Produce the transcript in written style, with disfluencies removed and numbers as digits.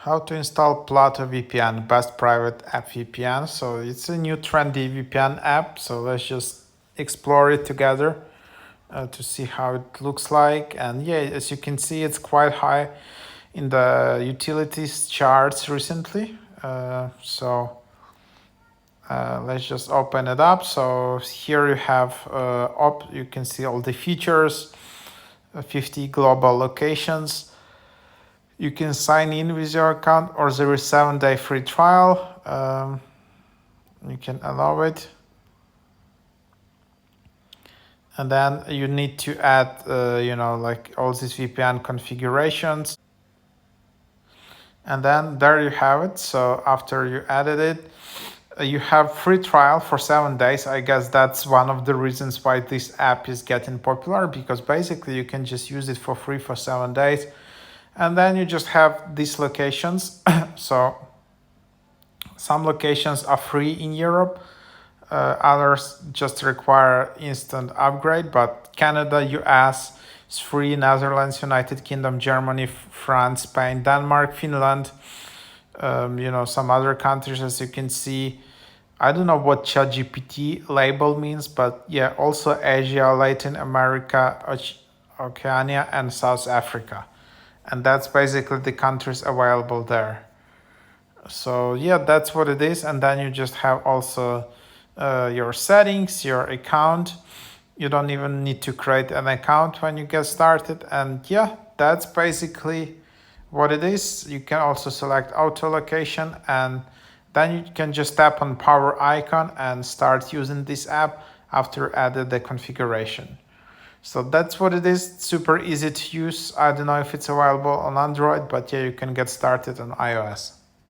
How to install PlatoVPN, best private app VPN. So it's a new trendy VPN app. So let's just explore it together to see how it looks like. And yeah, as you can see, it's quite high in the utilities charts recently. Let's just open it up. So here you have you can see all the features, 50 global locations. You can sign in with your account, or there is 7-day free trial. You can allow it. And then you need to add, like all these VPN configurations. And then there you have it. So after you added it, you have free trial for 7 days. I guess that's one of the reasons why this app is getting popular, because basically you can just use it for free for 7 days. And then you just have these locations. So some locations are free in Europe. Others just require instant upgrade, but Canada, US is free, Netherlands, United Kingdom, Germany, France, Spain, Denmark, Finland, some other countries, as you can see. I don't know what ChatGPT label means, but yeah, also Asia, Latin America, Oceania, and South Africa. And that's basically the countries available there. So yeah, that's what it is. And then you just have also your settings, your account. You don't even need to create an account when you get started. And yeah, that's basically what it is. You can also select auto location, and then you can just tap on power icon and start using this app after added the configuration. So that's what it is. Super easy to use. I don't know if it's available on Android, but yeah, you can get started on iOS.